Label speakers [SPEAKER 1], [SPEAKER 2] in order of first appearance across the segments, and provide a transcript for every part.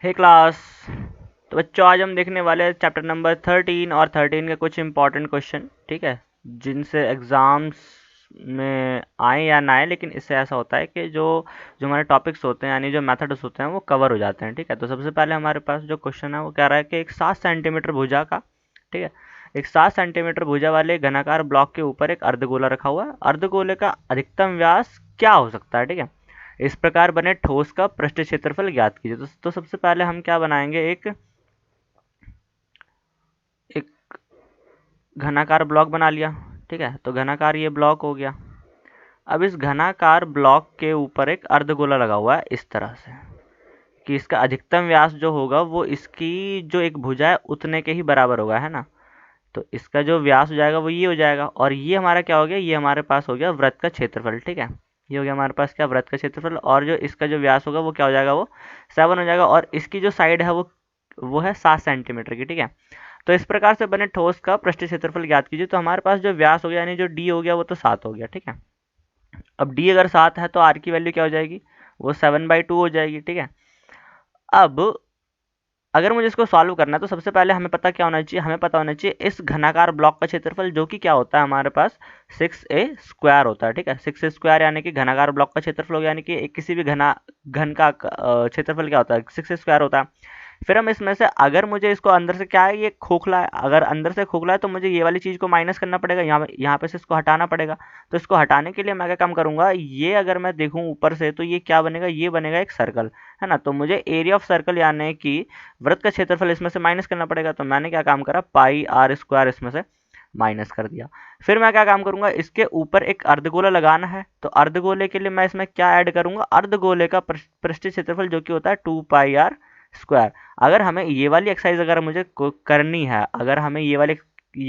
[SPEAKER 1] हे class. तो बच्चों आज हम देखने वाले हैं चैप्टर नंबर 13 और 13 के कुछ इंपॉर्टेंट क्वेश्चन, ठीक है, जिनसे एग्ज़ाम्स में आए या ना आए, लेकिन इससे ऐसा होता है कि जो जो हमारे टॉपिक्स होते हैं यानी जो मेथड्स होते हैं वो कवर हो जाते हैं। ठीक है, तो सबसे पहले हमारे पास जो क्वेश्चन है वो कह रहा है कि एक 7 सेंटीमीटर भुजा का, ठीक है, एक 7 सेंटीमीटर भुजा वाले घनाकार ब्लॉक के ऊपर एक अर्धगोला रखा हुआ है। अर्धगोले का अधिकतम व्यास क्या हो सकता है? ठीक है, इस प्रकार बने ठोस का पृष्ठ क्षेत्रफल ज्ञात कीजिए। तो सबसे पहले हम क्या बनाएंगे, एक एक घनाकार ब्लॉक बना लिया। ठीक है, तो घनाकार ये ब्लॉक हो गया। अब इस घनाकार ब्लॉक के ऊपर एक अर्धगोला लगा हुआ है इस तरह से कि इसका अधिकतम व्यास जो होगा वो इसकी जो एक भुजा है उतने के ही बराबर होगा, है ना। तो इसका जो व्यास हो जाएगा वो ये हो जाएगा, और ये हमारा क्या हो गया, ये हमारे पास हो गया वृत्त का क्षेत्रफल। ठीक है, ये हो गया हमारे पास क्या, वृत्त का क्षेत्रफल। और जो इसका जो व्यास होगा वो क्या हो जाएगा, वो 7 हो जाएगा, और इसकी जो साइड है वो है 7 सेंटीमीटर की। ठीक है, तो इस प्रकार से बने ठोस का पृष्ठ क्षेत्रफल ज्ञात कीजिए। तो हमारे पास जो व्यास हो गया यानी जो डी हो गया वो तो 7 हो गया। ठीक है, अब डी अगर 7 है तो आर की वैल्यू क्या हो जाएगी, वो 7/2 हो जाएगी। ठीक है, अब अगर मुझे इसको सॉल्व करना है तो सबसे पहले हमें पता क्या होना चाहिए, हमें पता होना चाहिए इस घनाकार ब्लॉक का क्षेत्रफल, जो कि क्या होता है हमारे पास 6a² होता है। ठीक है, 6a² यानी कि घनाकार ब्लॉक का क्षेत्रफल हो गया, यानी कि किसी भी घन का क्षेत्रफल क्या होता है, 6a² होता है। फिर हम इसमें से अगर मुझे इसको अंदर से क्या है, ये खोखला है, अगर अंदर से खोखला है तो मुझे ये वाली चीज़ को माइनस करना पड़ेगा, यहाँ पे से इसको हटाना पड़ेगा। तो इसको हटाने के लिए मैं क्या काम करूँगा, ये अगर मैं देखूँ ऊपर से तो ये क्या बनेगा, ये बनेगा एक सर्कल, है ना। तो मुझे एरिया ऑफ सर्कल यानी कि वृत्त का क्षेत्रफल इसमें से माइनस करना पड़ेगा। तो मैंने क्या काम करा, πr² इसमें से माइनस कर दिया। फिर मैं क्या काम करूंगा, इसके ऊपर एक अर्धगोला लगाना है। तो अर्धगोले के लिए मैं इसमें क्या ऐड करूंगा, अर्धगोले का पृष्ठीय क्षेत्रफल जो कि होता है 2πr²। अगर हमें ये वाली एक्सरसाइज अगर मुझे करनी है, अगर हमें ये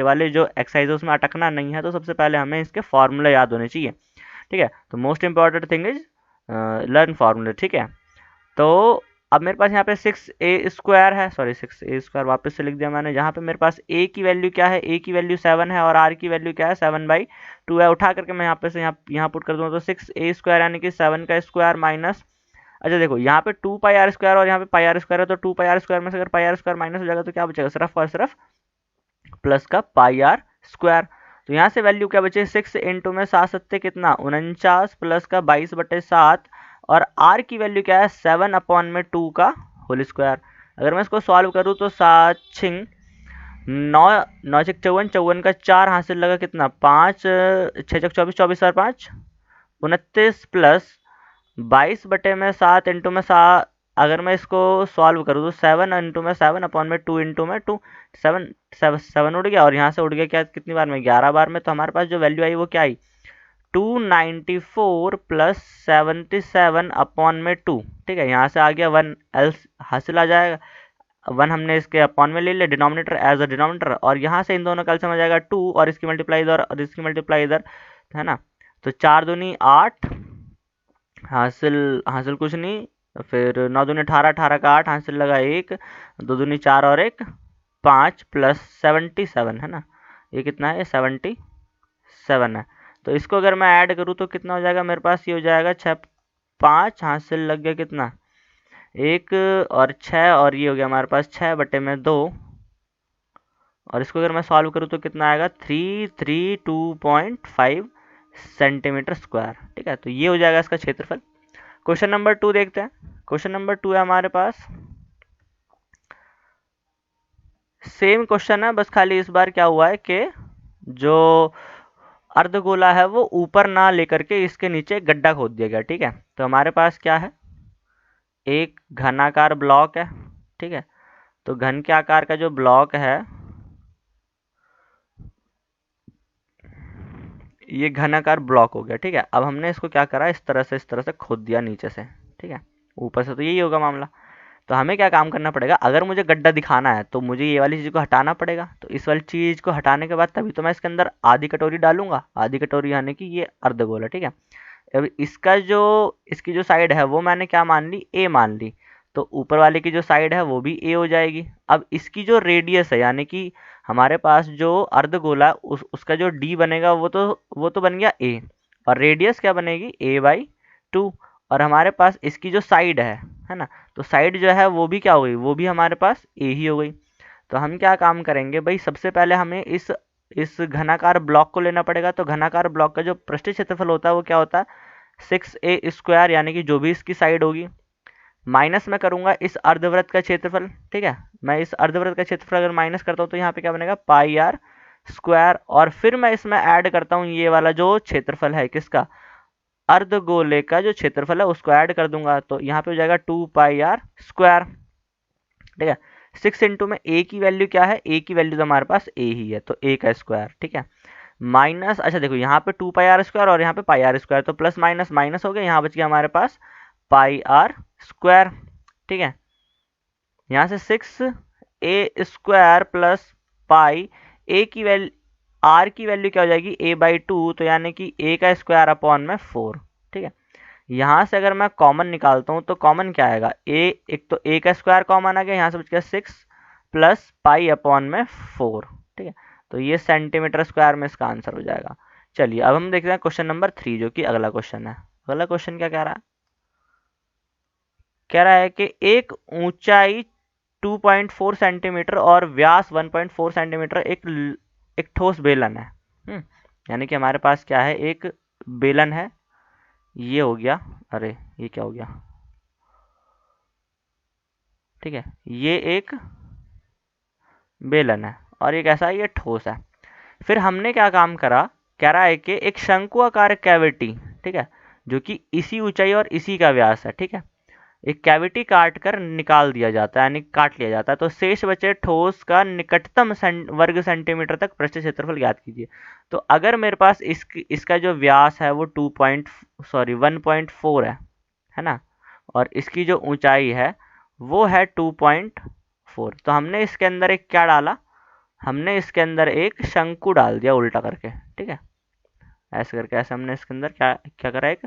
[SPEAKER 1] वाले जो एक्सरसाइज है उसमें अटकना नहीं है, तो सबसे पहले हमें इसके फॉर्मूला याद होने चाहिए। ठीक है, तो most important thing is learn formula. ठीक है, तो अब मेरे पास यहाँ पे 6a² है, सॉरी 6a² वापस से लिख दिया मैंने। जहाँ पे मेरे पास a की वैल्यू क्या है, a की वैल्यू 7 है और r की वैल्यू क्या है, 7/2 है। उठा करके मैं यहाँ पे से यहाँ पुट कर दूंगा, तो 6a² यानी कि 7 का स्क्वायर माइनस, अच्छा देखो यहाँ पे 2πr² और यहाँ पे πr² है, तो 2πr² में से अगर πr² माइनस हो जाएगा तो क्या बचेगा, सिर्फ और सिर्फ प्लस का πr²। तो यहाँ से वैल्यू क्या बचे, 6 इंटू में 7 सत्ते कितना 49 प्लस का 22/7, और r की वैल्यू क्या है 7/2 का होल स्क्वायर। अगर मैं इसको सॉल्व करूँ तो 7 छिंग 9, 9 छक 54, 54 का 4 हासिल लगा कितना 5, 6 छक 24, 24 और 5 29 प्लस 22/7 इंटू में 7। अगर मैं इसको सॉल्व करूँ तो 7 इंटू में 7/2 इंटू में 2, 7 7 उड़ गया, और यहाँ से उड़ गया क्या, कितनी बार में, 11 बार में। तो हमारे पास जो वैल्यू आई वो क्या आई, 294 प्लस 77/2। ठीक है, यहाँ से आ गया 1 एल्स हासिल आ जाएगा, 1 हमने इसके अपॉन में ले लिया डिनोमिनेटर एज अ डिनोमिनेटर, और यहाँ से इन दोनों का एलसीएम आ जाएगा 2, और इसकी मल्टीप्लाई इधर और इसकी मल्टीप्लाई इधर, है ना। तो 4 दूनी 8 हासिल, हासिल कुछ नहीं, फिर 9 दूनी 18, 18 का 8 हासिल लगा 1, 2 दूनी 4 और 1 5 प्लस 77, है ना। ये कितना है, ये 77 है। तो इसको अगर मैं ऐड करूँ तो कितना हो जाएगा मेरे पास, ये हो जाएगा 6, 5 हासिल लग गया कितना 1 और 6, और ये हो गया हमारे पास 6/2, और इसको अगर मैं सॉल्व करूँ तो कितना आएगा 332.5 सेंटीमीटर स्क्वायर। ठीक है, तो ये हो जाएगा इसका क्षेत्रफल। क्वेश्चन नंबर 2 देखते हैं। क्वेश्चन नंबर 2 है हमारे पास, सेम क्वेश्चन है, बस खाली इस बार क्या हुआ है कि जो अर्धगोला है वो ऊपर ना लेकर के इसके नीचे एक गड्ढा खोद दिया गया। ठीक है, तो हमारे पास क्या है, एक घनाकार ब्लॉक है। ठीक है, तो घन के आकार का जो ब्लॉक है, ये घनाकार ब्लॉक हो गया। ठीक है, अब हमने इसको क्या करा, इस तरह से खोद दिया नीचे से। ठीक है, ऊपर से तो यही होगा मामला। तो हमें क्या काम करना पड़ेगा, अगर मुझे गड्ढा दिखाना है तो मुझे ये वाली चीज़ को हटाना पड़ेगा। तो इस वाली चीज़ को हटाने के बाद तभी तो मैं इसके अंदर आधी कटोरी डालूंगा, आधी कटोरी यानी कि ये अर्धगोला। ठीक है, अब इसकी जो साइड है वो मैंने क्या मान ली, ए मान ली। तो ऊपर वाले की जो साइड है वो भी ए हो जाएगी। अब इसकी जो रेडियस है यानी कि हमारे पास जो अर्धगोला उसका जो डी बनेगा वो तो बन गया ए, और रेडियस क्या बनेगी a/2, और हमारे पास इसकी जो साइड है ना, तो साइड जो है वो भी क्या हो गई, वो भी हमारे पास ए ही हो गई। तो हम क्या काम करेंगे भाई, सबसे पहले हमें इस घनाकार ब्लॉक को लेना पड़ेगा। तो घनाकार ब्लॉक का जो पृष्ठीय क्षेत्रफल होता है वो क्या होता है, 6a², यानी कि जो भी इसकी साइड होगी, माइनस में करूंगा इस अर्धवृत्त का क्षेत्रफल। ठीक है, मैं इस अर्धवृत्त का क्षेत्रफल अगर माइनस करता हूँ तो यहाँ पे क्या बनेगा, πr²। और फिर मैं इसमें ऐड करता हूँ ये वाला जो क्षेत्रफल है किसका, अर्धगोले का जो क्षेत्रफल है उसको ऐड कर दूंगा। तो यहाँ पे हो जाएगा 2πr²। ठीक है, 6 इंटू में ए की वैल्यू क्या है, ए की वैल्यू तो हमारे पास ए ही है, तो ए का स्क्वायर। ठीक है, माइनस, अच्छा देखो यहाँ पे 2πr² और यहाँ पे πr², तो प्लस माइनस माइनस हो गया, यहाँ बच गया हमारे पास πr²। ठीक है, यहाँ से 6a² प्लस पाई, ए की वैल्यू, आर की वैल्यू क्या हो जाएगी, a/2, तो यानी कि a का स्क्वायर अपॉन में 4। ठीक है, यहाँ से अगर मैं कॉमन निकालता हूँ तो कॉमन क्या आएगा, एक तो a का स्क्वायर कॉमन आ गया, यहाँ से बच गया 6 प्लस पाई अपॉन में 4। ठीक है, तो ये सेंटीमीटर स्क्वायर में इसका आंसर हो जाएगा। चलिए अब हम देखते हैं क्वेश्चन नंबर 3, जो कि अगला क्वेश्चन है। अगला क्वेश्चन क्या कह रहा है, कह रहा है कि एक ऊंचाई 2.4 सेंटीमीटर और व्यास 1.4 सेंटीमीटर एक ठोस बेलन है। यानी कि हमारे पास क्या है, एक बेलन है, ये हो गया, अरे ये क्या हो गया, ठीक है, ये एक बेलन है और ये कैसा है, ये ठोस है। फिर हमने क्या काम करा, कह रहा है कि एक शंकु आकार कैविटी, ठीक है, जो कि इसी ऊंचाई और इसी का व्यास है, ठीक है, एक कैविटी काट कर निकाल दिया जाता है, यानी काट लिया जाता है, तो शेष बचे ठोस का निकटतम वर्ग सेंटीमीटर तक पृष्ठ क्षेत्रफल ज्ञात कीजिए। तो अगर मेरे पास इसका जो व्यास है वो 1.4 है ना, और इसकी जो ऊंचाई है वो है 2.4, तो हमने इसके अंदर एक क्या डाला, हमने इसके अंदर एक शंकु डाल दिया उल्टा करके। ठीक है, ऐसे करके, ऐसे हमने इसके अंदर क्या क्या करा, एक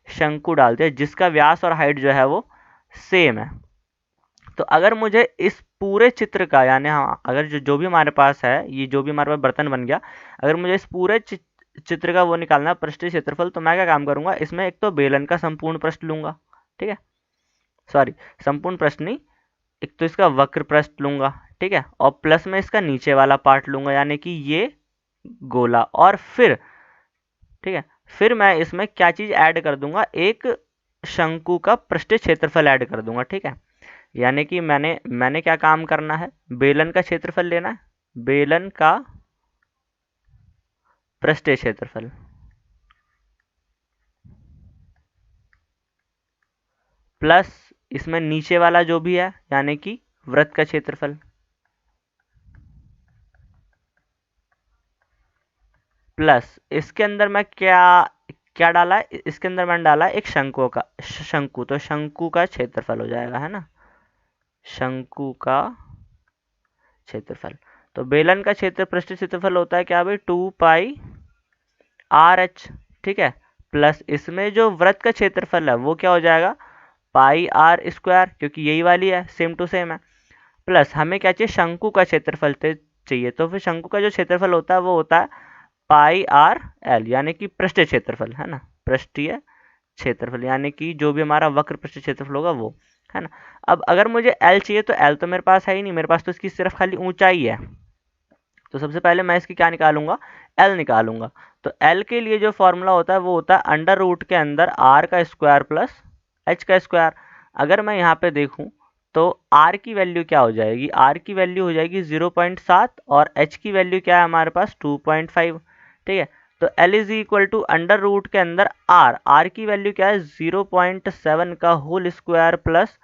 [SPEAKER 1] शंकु डाल दिया जिसका व्यास और हाइट जो है वो सेम है। तो अगर मुझे इस पूरे चित्र का, यानी हाँ, अगर जो भी हमारे पास है, ये जो भी हमारे पास बर्तन बन गया, अगर मुझे इस पूरे चित्र का वो निकालना पृष्ठीय क्षेत्रफल, तो मैं क्या काम करूंगा, इसमें एक तो बेलन का संपूर्ण पृष्ठ लूंगा, ठीक है, सॉरी संपूर्ण पृष्ठ नहीं, एक तो इसका वक्र पृष्ठ लूंगा, ठीक है, और प्लस में इसका नीचे वाला पार्ट लूंगा, यानी कि ये गोला, और फिर ठीक है, फिर मैं इसमें क्या चीज ऐड कर दूंगा, एक शंकु का पृष्ठीय क्षेत्रफल ऐड कर दूंगा। ठीक है, यानी कि मैंने क्या काम करना है, बेलन का क्षेत्रफल लेना है, बेलन का पृष्ठीय क्षेत्रफल प्लस इसमें नीचे वाला जो भी है, यानी कि वृत्त का क्षेत्रफल, प्लस इसके अंदर मैं क्या क्या डाला है, इसके अंदर मैंने डाला एक शंकु, तो शंकु का क्षेत्रफल हो जाएगा, है ना, शंकु का क्षेत्रफल। तो बेलन का क्षेत्र पृष्ठीय क्षेत्रफल होता है क्या भाई, 2πr(h), ठीक है, प्लस इसमें जो वृत्त का क्षेत्रफल है वो क्या हो जाएगा, πr², क्योंकि यही वाली है, सेम टू सेम है, प्लस हमें क्या चाहिए, शंकु का क्षेत्रफल चाहिए, तो फिर शंकु का जो क्षेत्रफल होता है वो होता है πrl, यानी कि पृष्ठीय क्षेत्रफल, है ना, पृष्ठीय क्षेत्रफल, यानी कि जो भी हमारा वक्र पृष्ठीय क्षेत्रफल होगा वो, है ना। अब अगर मुझे एल चाहिए, तो एल तो मेरे पास है ही नहीं, मेरे पास तो इसकी सिर्फ खाली ऊंचाई है, तो सबसे पहले मैं इसकी क्या निकालूंगा, एल निकालूंगा। तो एल के लिए जो फॉर्मूला होता है वो होता है अंडर रूट के अंदर आर का स्क्वायर प्लस एच का स्क्वायर। अगर मैं यहाँ पे देखूँ तो आर की वैल्यू क्या हो जाएगी, आर की वैल्यू हो जाएगी 0.7 और एच की वैल्यू क्या है हमारे पास 2.5। ठीक है, तो L is equal to under root के अंदर आर की वैल्यू क्या है 0.7 का होल स्क्वायर प्लस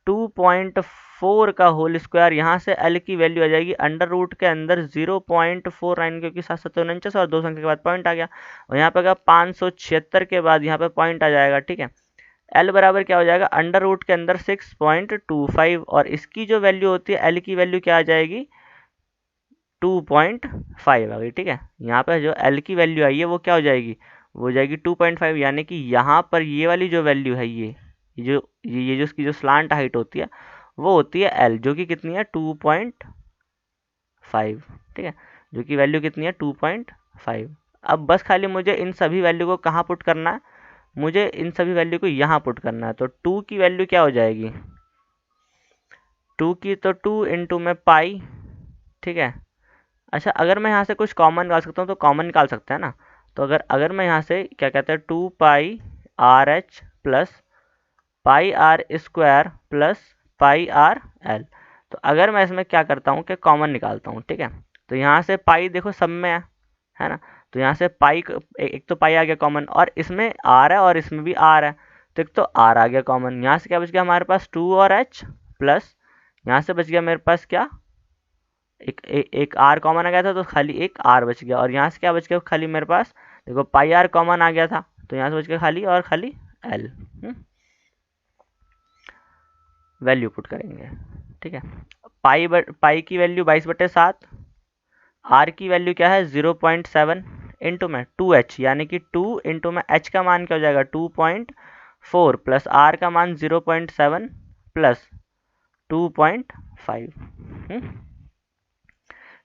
[SPEAKER 1] 2.4 का होल स्क्वायर। यहाँ से L की वैल्यू आ जाएगी अंडर रूट के अंदर 0.49, क्योंकि 749 और 2 संख्या के बाद पॉइंट आ गया, और यहाँ पे अगर 576 के बाद यहाँ पे पॉइंट आ जाएगा। ठीक है, L बराबर क्या हो जाएगा, अंडर रूट के अंदर 6.25, और इसकी जो वैल्यू होती है L की वैल्यू क्या आ जाएगी 2.5 आ गई। ठीक है, यहाँ पे जो L की वैल्यू आई है वो क्या हो जाएगी, वो हो जाएगी 2.5, यानी कि यहाँ पर ये वाली जो वैल्यू है, ये जो इसकी जो स्लांट हाइट होती है वो होती है L, जो कि कितनी है 2.5। ठीक है, जो कि वैल्यू कितनी है 2.5। अब बस खाली मुझे इन सभी वैल्यू को कहाँ पुट करना है, मुझे इन सभी वैल्यू को यहाँ पुट करना है। तो 2 की वैल्यू क्या हो जाएगी, 2 की तो 2 इंटू में पाई, ठीक है। अच्छा, अगर मैं यहाँ से कुछ कॉमन निकाल सकता हूँ तो कॉमन निकाल सकते हैं ना। तो अगर अगर मैं यहाँ से क्या कहते हैं 2 pi R H plus pi R square plus pi R L, तो अगर मैं इसमें क्या करता हूँ कि कॉमन निकालता हूँ, ठीक है। तो यहाँ से पाई देखो सब में है ना। तो यहाँ से पाई एक तो पाई आ गया कॉमन, और इसमें आर है और इसमें भी आर है, तो एक तो आर आ गया कॉमन। यहाँ से क्या बच गया हमारे पास 2 और एच प्लस यहाँ से बच गया मेरे पास क्या, एक आर कॉमन आ गया था तो खाली एक आर बच गया, और यहाँ से क्या बच गया खाली मेरे पास, देखो पाई आर कॉमन आ गया था तो यहाँ से बच गया खाली और खाली एल। वैल्यू पुट करेंगे, ठीक है। पाई की वैल्यू 22/7, आर की वैल्यू क्या है 0.7 इंटू में 2h, यानी कि 2 इंटू में h का मान क्या हो जाएगा 2.4 प्लस आर का मान 0.7 प्लस 2.5।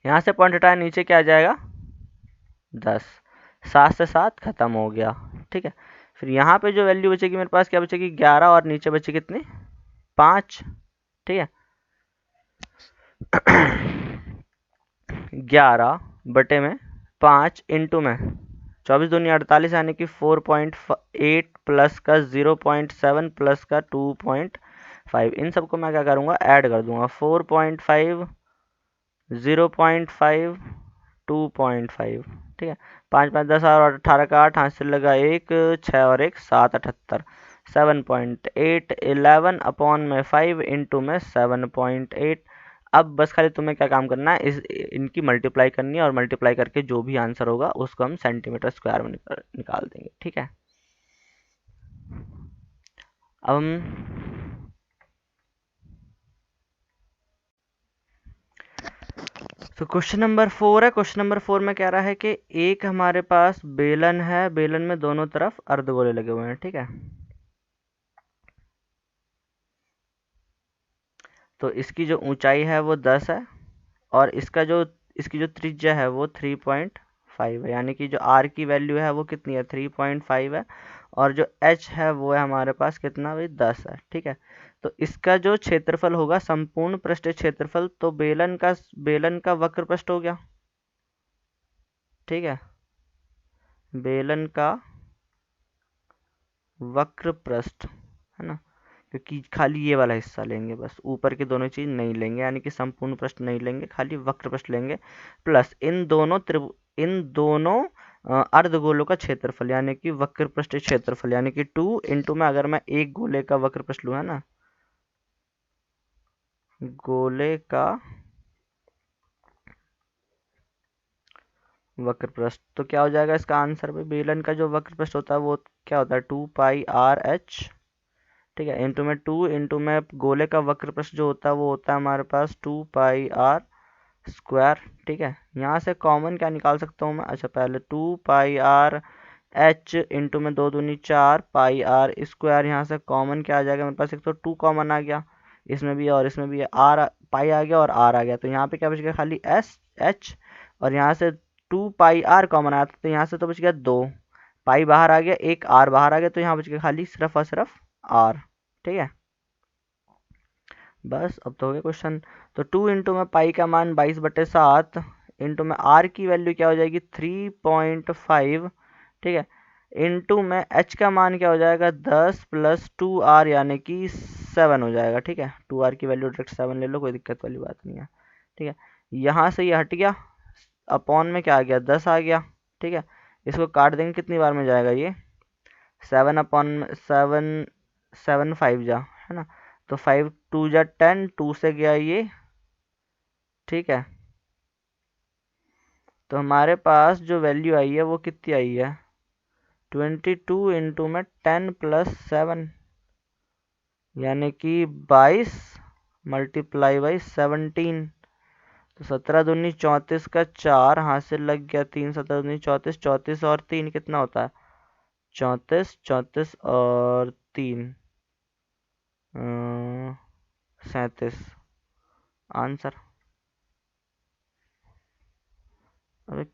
[SPEAKER 1] यहाँ से पॉइंट हटाया नीचे क्या आ जाएगा 10, 7 से 7 खत्म हो गया, ठीक है। फिर यहाँ पे जो वैल्यू बचेगी मेरे पास क्या बचेगी 11, और नीचे बचे कितनी 5, ठीक है। 11/5 इंटू में 24 दूनी 48, यानी कि 4.8 प्लस का 0.7 प्लस का 2.5, इन सबको मैं क्या करूँगा ऐड कर दूंगा। 4.5 0.5 2.5, ठीक है। 5 5 10 और 18 का 8, हाथ से लगा 1 6 और 1 7 78, 7.8 11 अपॉन में 5 इंटू में 7.8। अब बस खाली तुम्हें क्या काम करना है, इस इनकी मल्टीप्लाई करनी है, और मल्टीप्लाई करके जो भी आंसर होगा उसको हम सेंटीमीटर स्क्वायर में निकाल देंगे, ठीक है। अब हम तो क्वेश्चन नंबर 4 है। क्वेश्चन नंबर 4 में कह रहा है कि एक हमारे पास बेलन है, बेलन में दोनों तरफ अर्धगोले लगे हुए हैं, ठीक है। तो इसकी जो ऊंचाई है वो 10 है, और इसकी जो त्रिज्या है वो 3.5 है, यानी कि जो आर की वैल्यू है वो कितनी है 3.5 है, और जो एच है वो है हमारे पास कितना भाई 10 है, ठीक है। तो इसका जो क्षेत्रफल होगा संपूर्ण पृष्ठीय क्षेत्रफल, तो बेलन का वक्र पृष्ठ हो गया, ठीक है। बेलन का वक्र पृष्ठ है ना, क्योंकि खाली ये वाला हिस्सा लेंगे, बस ऊपर के दोनों चीज नहीं लेंगे, यानी कि संपूर्ण पृष्ठ नहीं लेंगे, खाली वक्र पृष्ठ लेंगे। प्लस इन दोनों अर्धगोलों का क्षेत्रफल, यानी कि वक्र पृष्ठ क्षेत्रफल, यानी कि 2 इंटू में अगर मैं एक गोले का वक्र पृष्ठ लूँ है ना, गोले का वक्र पृष्ठ, तो क्या हो जाएगा इसका आंसर भाई, बेलन का जो वक्र पृष्ठ होता है वो क्या होता है 2πr/h, ठीक है। इंटू में 2 इंटू में गोले का वक्र पृष्ठ जो होता है वो होता है हमारे पास 2πr², ठीक है। यहाँ से कॉमन क्या निकाल सकता हूँ मैं, अच्छा पहले 2πr/h इंटू में 2 दूनी 4 πr², यहाँ से कॉमन क्या आ जाएगा मेरे पास, एक तो 2 कॉमन आ गया, इसमें भी और इसमें भी आर पाई आ गया और आर आ गया, तो यहाँ पे क्या बच गया खाली एस एच, और यहाँ से 2πr कॉमन आया तो यहाँ से तो बच गया 2 पाई बाहर आ गया, एक आर बाहर आ गया, तो यहाँ बच गया खाली सिर्फ और सिर्फ आर, ठीक है। बस अब तो हो गया क्वेश्चन। तो 2 इंटू में पाई का मान 22/7 इंटू में आर की वैल्यू क्या हो जाएगी 3.5, ठीक है। इंटू में एच का मान क्या हो जाएगा 10 प्लस 2r, यानी कि 7 हो जाएगा, ठीक है। 2r की वैल्यू डायरेक्ट 7 ले लो, कोई दिक्कत वाली बात नहीं है, ठीक है। यहाँ से ये हट गया, अपॉन में क्या आ गया 10 आ गया, ठीक है। इसको काट देंगे, कितनी बार में जाएगा ये 7/7, 7 5 जा है ना, तो 5 2 जा 10, 2 से गया ये, ठीक है। तो हमारे पास जो वैल्यू आई है वो कितनी आई है 22 इंटू में 10 प्लस 7, यानी कि 22 मल्टीप्लाई बाई 17, तो 17 दूनी 34 का 4, हाथ से लग गया 3, 17 दूनी 34, 34 और 3 कितना होता है 34, 34 और 3 37 आंसर। अबे